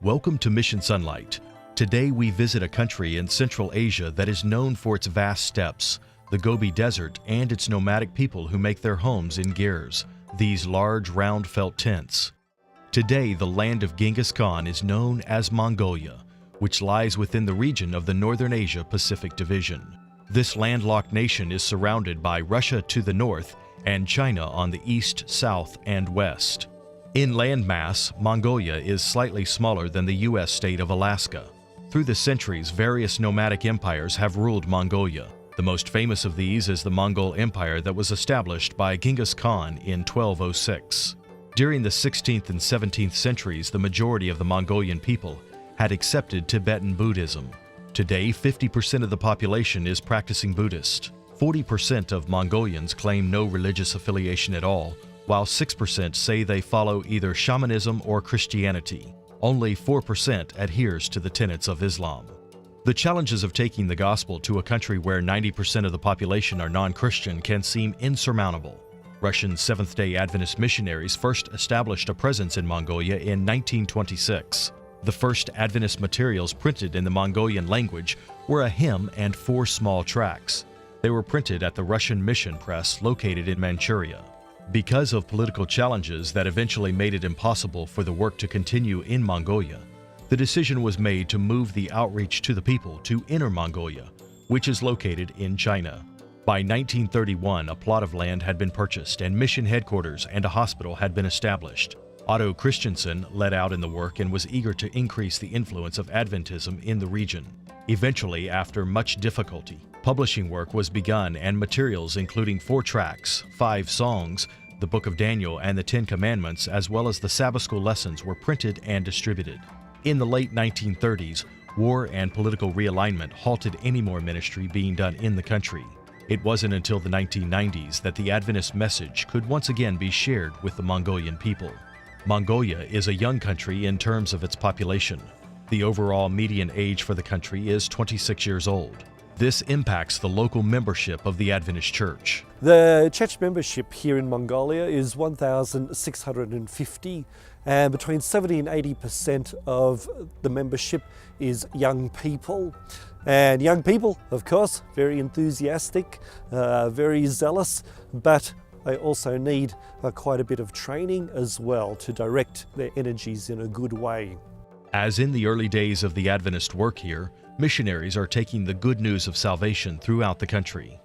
Welcome to Mission Sunlight. Today we visit a country in Central Asia that is known for its vast steppes, the Gobi Desert, and its nomadic people who make their homes in girs, these large round felt tents. Today the land of Genghis Khan is known as Mongolia, which lies within the region of the Northern Asia Pacific Division. This landlocked nation is surrounded by Russia to the north and China on the east, south, and west. In land mass, Mongolia is slightly smaller than the U.S. state of Alaska. Through the centuries, various nomadic empires have ruled Mongolia. The most famous of these is the Mongol Empire that was established by Genghis Khan in 1206. During the 16th and 17th centuries, the majority of the Mongolian people had accepted Tibetan Buddhism. Today, 50% of the population is practicing Buddhist. 40% of Mongolians claim no religious affiliation at all, while 6% say they follow either shamanism or Christianity. Only 4% adheres to the tenets of Islam. The challenges of taking the gospel to a country where 90% of the population are non-Christian can seem insurmountable. Russian Seventh-day Adventist missionaries first established a presence in Mongolia in 1926. The first Adventist materials printed in the Mongolian language were a hymn and 4 small tracts. They were printed at the Russian Mission Press located in Manchuria. Because of political challenges that eventually made it impossible for the work to continue in Mongolia, the decision was made to move the outreach to the people to Inner Mongolia, which is located in China. By 1931, a plot of land had been purchased and mission headquarters and a hospital had been established. Otto Christensen led out in the work and was eager to increase the influence of Adventism in the region. Eventually, after much difficulty, publishing work was begun and materials including 4 tracts, 5 songs, the Book of Daniel and the 10 Commandments, as well as the Sabbath School lessons were printed and distributed. In the late 1930s, war and political realignment halted any more ministry being done in the country. It wasn't until the 1990s that the Adventist message could once again be shared with the Mongolian people. Mongolia is a young country in terms of its population. The overall median age for the country is 26 years old. This impacts the local membership of the Adventist Church. The church membership here in Mongolia is 1,650, and between 70 and 80% of the membership is young people. And young people, of course, very enthusiastic, very zealous, but they also need quite a bit of training as well to direct their energies in a good way. As in the early days of the Adventist work here, missionaries are taking the good news of salvation throughout the country.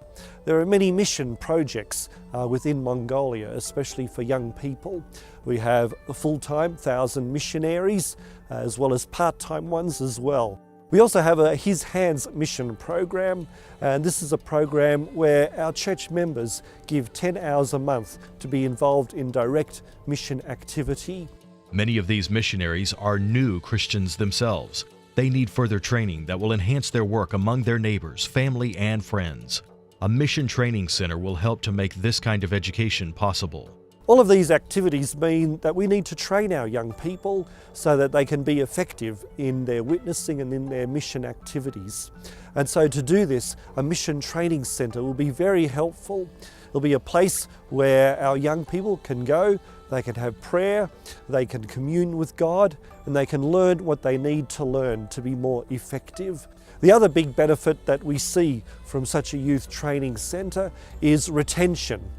There are many mission projects within Mongolia, especially for young people. We have full-time 1,000 missionaries, as well as part-time ones as well. We also have a His Hands mission program, and this is a program where our church members give 10 hours a month to be involved in direct mission activity. Many of these missionaries are new Christians themselves. They need further training that will enhance their work among their neighbors, family, and friends. A mission training center will help to make this kind of education possible. All of these activities mean that we need to train our young people so that they can be effective in their witnessing and in their mission activities. And so to do this, a mission training center will be very helpful. It'll be a place where our young people can go, they can have prayer, they can commune with God, and they can learn what they need to learn to be more effective. The other big benefit that we see from such a youth training center is retention.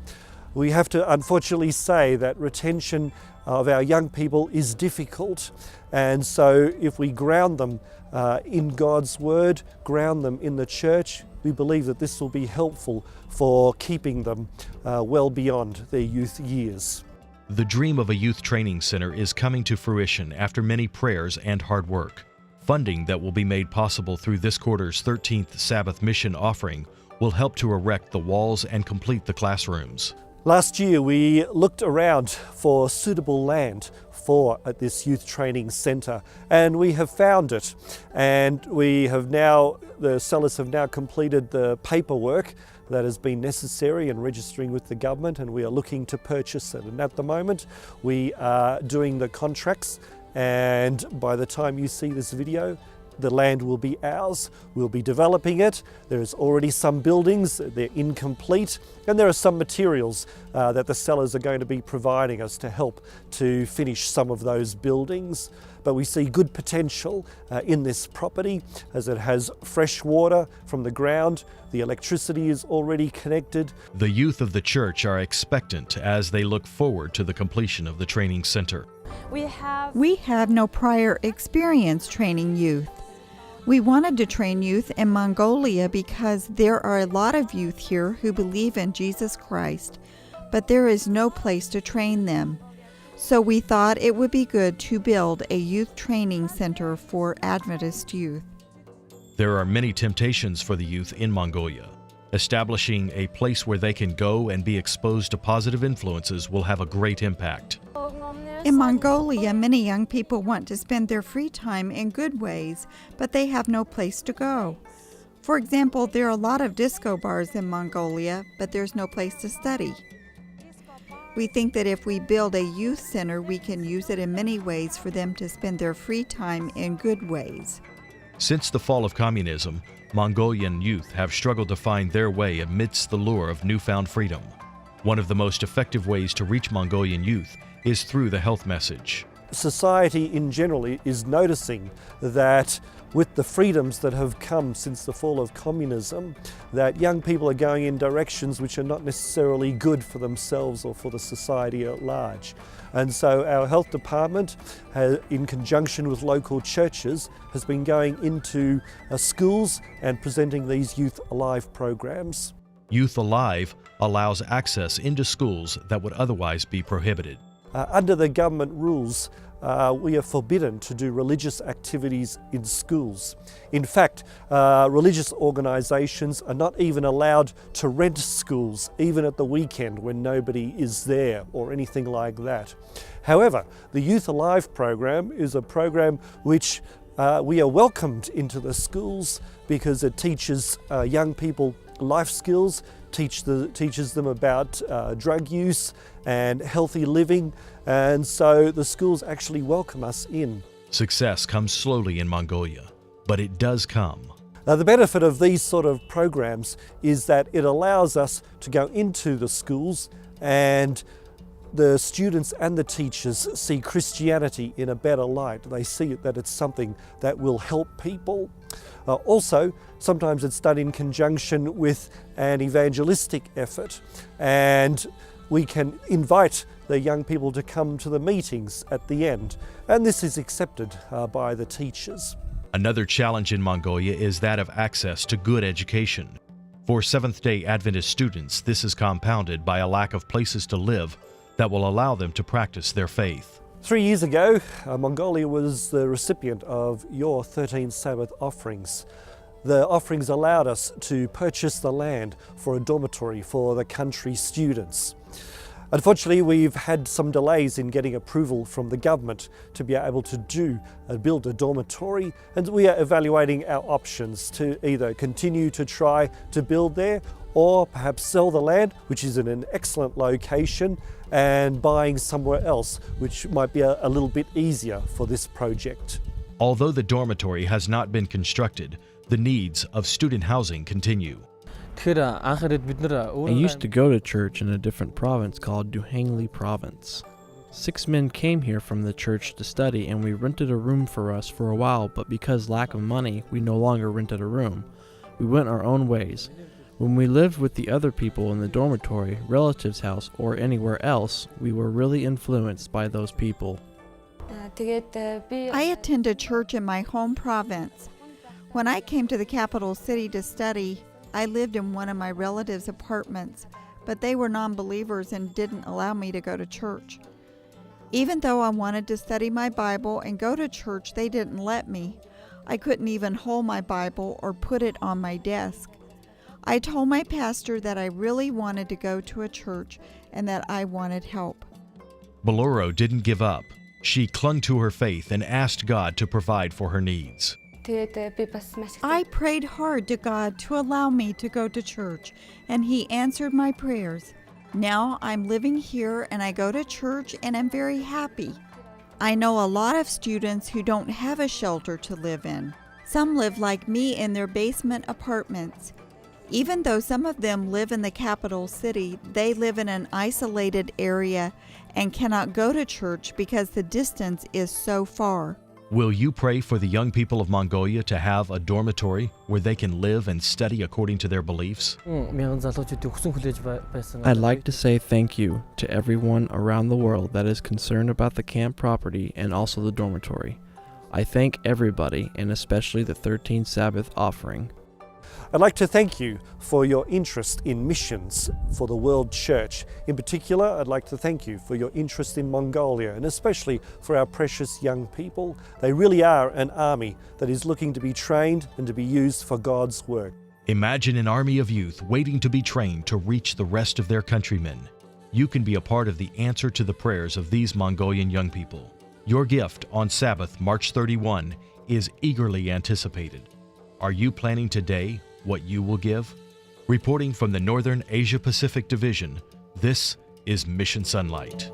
We have to unfortunately say that retention of our young people is difficult, and so if we ground them in God's Word, ground them in the church, we believe that this will be helpful for keeping them well beyond their youth years. The dream of a youth training center is coming to fruition after many prayers and hard work. Funding that will be made possible through this quarter's 13th Sabbath mission offering will help to erect the walls and complete the classrooms. Last year we looked around for suitable land for this youth training centre, and we have found it, and the sellers have now completed the paperwork that has been necessary in registering with the government, and we are looking to purchase it. And at the moment we are doing the contracts, and by the time you see this video the land will be ours. We'll be developing it. There's already some buildings, they're incomplete, and there are some materials that the sellers are going to be providing us to help to finish some of those buildings. But we see good potential in this property as it has fresh water from the ground. The electricity is already connected. The youth of the church are expectant as they look forward to the completion of the training center. We have no prior experience training youth. We wanted to train youth in Mongolia because there are a lot of youth here who believe in Jesus Christ, but there is no place to train them. So we thought it would be good to build a youth training center for Adventist youth. There are many temptations for the youth in Mongolia. Establishing a place where they can go and be exposed to positive influences will have a great impact. In Mongolia, many young people want to spend their free time in good ways, but they have no place to go. For example, there are a lot of disco bars in Mongolia, but there's no place to study. We think that if we build a youth center, we can use it in many ways for them to spend their free time in good ways. Since the fall of communism, Mongolian youth have struggled to find their way amidst the lure of newfound freedom. One of the most effective ways to reach Mongolian youth is through the health message. Society in general is noticing that with the freedoms that have come since the fall of communism, that young people are going in directions which are not necessarily good for themselves or for the society at large. And so our health department, in conjunction with local churches, has been going into schools and presenting these Youth Alive programs. Youth Alive allows access into schools that would otherwise be prohibited. Under the government rules, we are forbidden to do religious activities in schools. In fact, religious organisations are not even allowed to rent schools, even at the weekend when nobody is there or anything like that. However, the Youth Alive program is a program which we are welcomed into the schools because it teaches young people life skills, teaches them about drug use and healthy living, and so the schools actually welcome us in. Success comes slowly in Mongolia, but it does come. The benefit of these sort of programs is that it allows us to go into the schools and the students and the teachers see Christianity in a better light. They see that it's something that will help people. Also, sometimes it's done in conjunction with an evangelistic effort, and we can invite the young people to come to the meetings at the end, and this is accepted by the teachers. Another challenge in Mongolia is that of access to good education. For Seventh-day Adventist students, this is compounded by a lack of places to live that will allow them to practice their faith. 3 years ago, Mongolia was the recipient of your 13 Sabbath offerings. The offerings allowed us to purchase the land for a dormitory for the country students. Unfortunately, we've had some delays in getting approval from the government to be able to build a dormitory, and we are evaluating our options to either continue to try to build there or perhaps sell the land, which is in an excellent location, and buying somewhere else, which might be a little bit easier for this project. Although the dormitory has not been constructed, the needs of student housing continue. I used to go to church in a different province called Duhangli Province. 6 men came here from the church to study, and we rented a room for us for a while, but because lack of money, we no longer rented a room. We went our own ways. When we lived with the other people in the dormitory, relatives' house, or anywhere else, we were really influenced by those people. I attended church in my home province. When I came to the capital city to study, I lived in one of my relatives' apartments, but they were non-believers and didn't allow me to go to church. Even though I wanted to study my Bible and go to church, they didn't let me. I couldn't even hold my Bible or put it on my desk. I told my pastor that I really wanted to go to a church and that I wanted help. Boloro didn't give up. She clung to her faith and asked God to provide for her needs. I prayed hard to God to allow me to go to church, and He answered my prayers. Now I'm living here and I go to church and I'm very happy. I know a lot of students who don't have a shelter to live in. Some live like me in their basement apartments. Even though some of them live in the capital city, they live in an isolated area and cannot go to church because the distance is so far. Will you pray for the young people of Mongolia to have a dormitory where they can live and study according to their beliefs? I'd like to say thank you to everyone around the world that is concerned about the camp property and also the dormitory. I thank everybody, and especially the 13th Sabbath offering. I'd like to thank you for your interest in missions for the World Church. In particular, I'd like to thank you for your interest in Mongolia, and especially for our precious young people. They really are an army that is looking to be trained and to be used for God's work. Imagine an army of youth waiting to be trained to reach the rest of their countrymen. You can be a part of the answer to the prayers of these Mongolian young people. Your gift on Sabbath, March 31, is eagerly anticipated. Are you planning today what you will give? Reporting from the Northern Asia Pacific Division, this is Mission Sunlight.